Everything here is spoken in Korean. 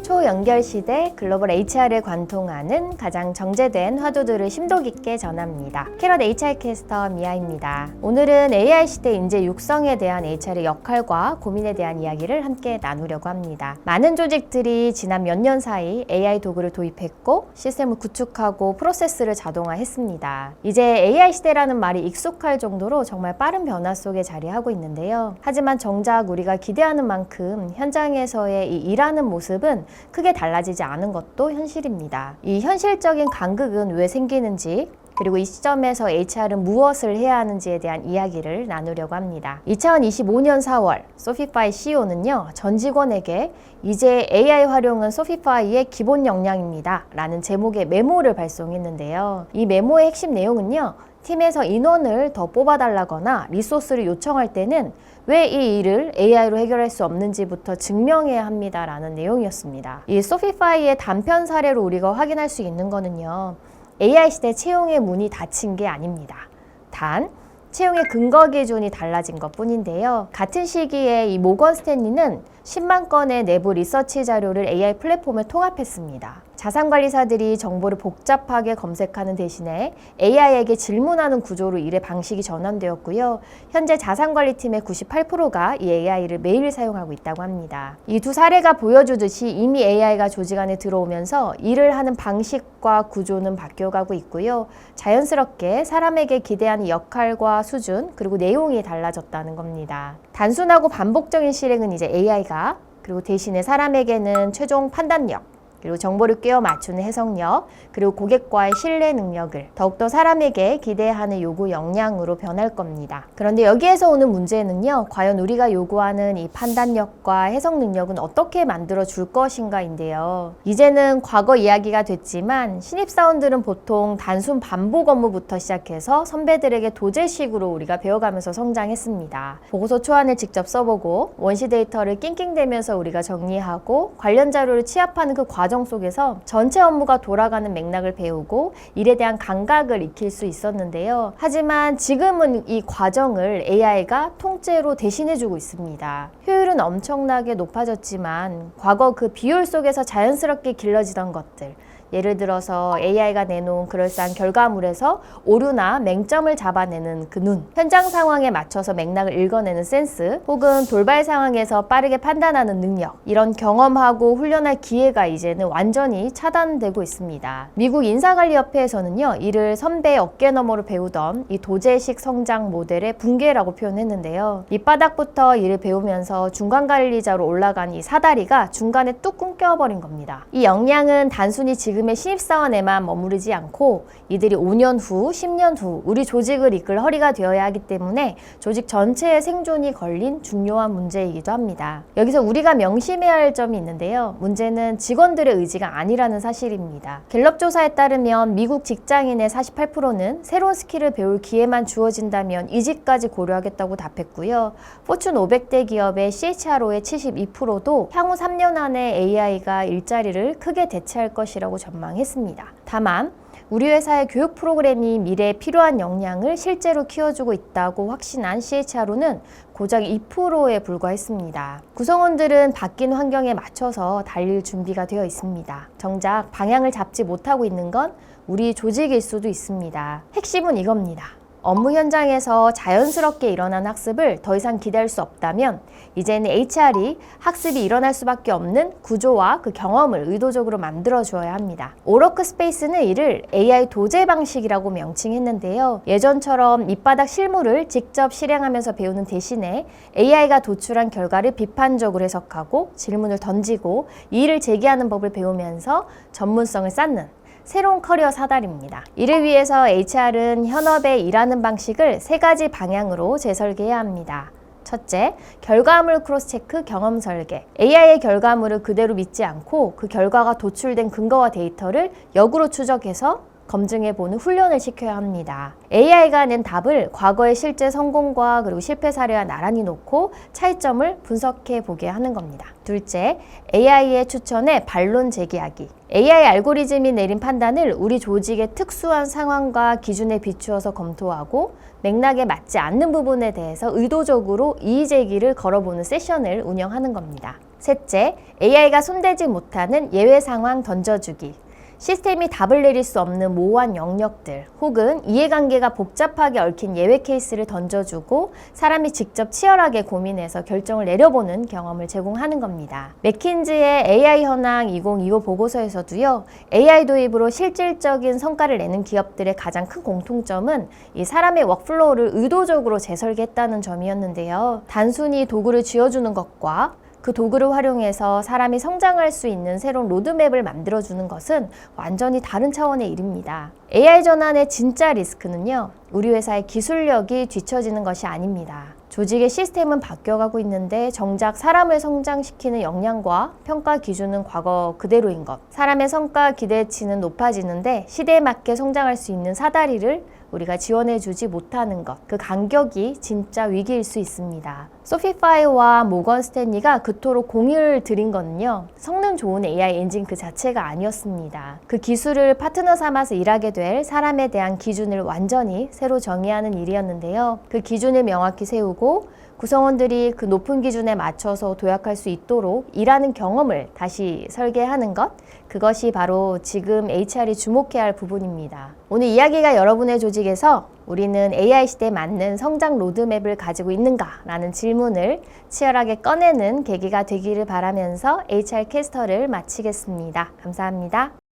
초연결 시대 글로벌 HR을 관통하는 가장 정제된 화두들을 심도 깊게 전합니다. 캐럿 HR 캐스터 미아입니다. 오늘은 AI 시대 인재 육성에 대한 HR의 역할과 고민에 대한 이야기를 함께 나누려고 합니다. 많은 조직들이 지난 몇 년 사이 AI 도구를 도입했고 시스템을 구축하고 프로세스를 자동화했습니다. 이제 AI 시대라는 말이 익숙할 정도로 정말 빠른 변화 속에 자리하고 있는데요. 하지만 정작 우리가 기대하는 만큼 현장에서의 이 일하는 모습은 크게 달라지지 않은 것도 현실입니다. 이 현실적인 간극은 왜 생기는지, 그리고 이 시점에서 HR은 무엇을 해야 하는지에 대한 이야기를 나누려고 합니다. 2025년 4월 소피파이 CEO는요, 전 직원에게 이제 AI 활용은 소피파이의 기본 역량입니다 라는 제목의 메모를 발송했는데요. 이 메모의 핵심 내용은요, 팀에서 인원을 더 뽑아달라거나 리소스를 요청할 때는 왜 이 일을 AI로 해결할 수 없는지부터 증명해야 합니다 라는 내용이었습니다. 이 소피파이의 단편 사례로 우리가 확인할 수 있는 거는요, AI 시대 채용의 문이 닫힌 게 아닙니다. 단 채용의 근거 기준이 달라진 것 뿐인데요. 같은 시기에 이 모건 스탠리는 10만 건의 내부 리서치 자료를 AI 플랫폼에 통합했습니다. 자산관리사들이 정보를 복잡하게 검색하는 대신에 AI에게 질문하는 구조로 일의 방식이 전환되었고요. 현재 자산관리팀의 98%가 이 AI를 매일 사용하고 있다고 합니다. 이 두 사례가 보여주듯이 이미 AI가 조직 안에 들어오면서 일을 하는 방식과 구조는 바뀌어가고 있고요. 자연스럽게 사람에게 기대하는 역할과 수준, 그리고 내용이 달라졌다는 겁니다. 단순하고 반복적인 실행은 이제 AI가, 그리고 대신에 사람에게는 최종 판단력, 그리고 정보를 꿰어 맞추는 해석력, 그리고 고객과의 신뢰 능력을 더욱더 사람에게 기대하는 요구 역량으로 변할 겁니다. 그런데 여기에서 오는 문제는요, 과연 우리가 요구하는 이 판단력과 해석 능력은 어떻게 만들어 줄 것인가인데요. 이제는 과거 이야기가 됐지만 신입사원들은 보통 단순 반복 업무부터 시작해서 선배들에게 도제식으로 우리가 배워가면서 성장했습니다. 보고서 초안을 직접 써보고 원시 데이터를 낑낑대면서 우리가 정리하고 관련 자료를 취합하는 그 과정 속에서 전체 업무가 돌아가는 맥락을 배우고 일에 대한 감각을 익힐 수 있었는데요. 하지만 지금은 이 과정을 AI가 통째로 대신해주고 있습니다. 효율은 엄청나게 높아졌지만 과거 그 비효율 속에서 자연스럽게 길러지던 것들, 예를 들어서 AI가 내놓은 그럴싸한 결과물에서 오류나 맹점을 잡아내는 그 눈, 현장 상황에 맞춰서 맥락을 읽어내는 센스, 혹은 돌발 상황에서 빠르게 판단하는 능력, 이런 경험하고 훈련할 기회가 이제는 완전히 차단되고 있습니다. 미국 인사관리협회에서는요, 이를 선배 어깨너머로 배우던 이 도제식 성장 모델의 붕괴라고 표현했는데요. 밑바닥부터 일을 배우면서 중간관리자로 올라간 이 사다리가 중간에 뚝 끊겨버린 겁니다. 이 역량은 단순히 지금의 신입사원에만 머무르지 않고 이들이 5년 후, 10년 후 우리 조직을 이끌 허리가 되어야 하기 때문에 조직 전체의 생존이 걸린 중요한 문제이기도 합니다. 여기서 우리가 명심해야 할 점이 있는데요. 문제는 직원들의 의지가 아니라는 사실입니다. 갤럽 조사에 따르면 미국 직장인의 48%는 새로운 스킬을 배울 기회만 주어진다면 이직까지 고려하겠다고 답했고요. 포춘 500대 기업의 CHRO의 72%도 향후 3년 안에 AI가 일자리를 크게 대체할 것이라고 전망했습니다. 다만 우리 회사의 교육 프로그램이 미래에 필요한 역량을 실제로 키워주고 있다고 확신한 CHRO는 고작 2%에 불과했습니다. 구성원들은 바뀐 환경에 맞춰서 달릴 준비가 되어 있습니다. 정작 방향을 잡지 못하고 있는 건 우리 조직일 수도 있습니다. 핵심은 이겁니다. 업무 현장에서 자연스럽게 일어난 학습을 더 이상 기대할 수 없다면 이제는 HR이 학습이 일어날 수밖에 없는 구조와 그 경험을 의도적으로 만들어 주어야 합니다. 오워크 스페이스는 이를 AI 도제 방식이라고 명칭했는데요. 예전처럼 밑바닥 실무를 직접 실행하면서 배우는 대신에 AI가 도출한 결과를 비판적으로 해석하고 질문을 던지고 이의를 제기하는 법을 배우면서 전문성을 쌓는 새로운 커리어 사다리입니다. 이를 위해서 HR은 현업의 일하는 방식을 3가지 방향으로 재설계해야 합니다. 첫째, 결과물 크로스체크 경험 설계. AI의 결과물을 그대로 믿지 않고 그 결과가 도출된 근거와 데이터를 역으로 추적해서 검증해보는 훈련을 시켜야 합니다. AI가 낸 답을 과거의 실제 성공과 그리고 실패 사례와 나란히 놓고 차이점을 분석해보게 하는 겁니다. 둘째, AI의 추천에 반론 제기하기. AI 알고리즘이 내린 판단을 우리 조직의 특수한 상황과 기준에 비추어서 검토하고 맥락에 맞지 않는 부분에 대해서 의도적으로 이의 제기를 걸어보는 세션을 운영하는 겁니다. 셋째, AI가 손대지 못하는 예외 상황 던져주기. 시스템이 답을 내릴 수 없는 모호한 영역들 혹은 이해관계가 복잡하게 얽힌 예외 케이스를 던져주고 사람이 직접 치열하게 고민해서 결정을 내려보는 경험을 제공하는 겁니다. 맥킨지의 AI 현황 2025 보고서에서도요, AI 도입으로 실질적인 성과를 내는 기업들의 가장 큰 공통점은 이 사람의 워크플로우를 의도적으로 재설계했다는 점이었는데요. 단순히 도구를 쥐어주는 것과 그 도구를 활용해서 사람이 성장할 수 있는 새로운 로드맵을 만들어주는 것은 완전히 다른 차원의 일입니다. AI 전환의 진짜 리스크는요, 우리 회사의 기술력이 뒤처지는 것이 아닙니다. 조직의 시스템은 바뀌어가고 있는데 정작 사람을 성장시키는 역량과 평가 기준은 과거 그대로인 것. 사람의 성과 기대치는 높아지는데 시대에 맞게 성장할 수 있는 사다리를 우리가 지원해주지 못하는 것. 그 간격이 진짜 위기일 수 있습니다. 소피파이와 모건 스탠리가 그토록 공을 들인 거는요, 성능 좋은 AI 엔진 그 자체가 아니었습니다. 그 기술을 파트너 삼아서 일하게 될 사람에 대한 기준을 완전히 새로 정의하는 일이었는데요. 그 기준을 명확히 세우고 구성원들이 그 높은 기준에 맞춰서 도약할 수 있도록 일하는 경험을 다시 설계하는 것, 그것이 바로 지금 HR이 주목해야 할 부분입니다. 오늘 이야기가 여러분의 조직에서 우리는 AI 시대에 맞는 성장 로드맵을 가지고 있는가? 라는 질문을 치열하게 꺼내는 계기가 되기를 바라면서 HR 캐스터를 마치겠습니다. 감사합니다.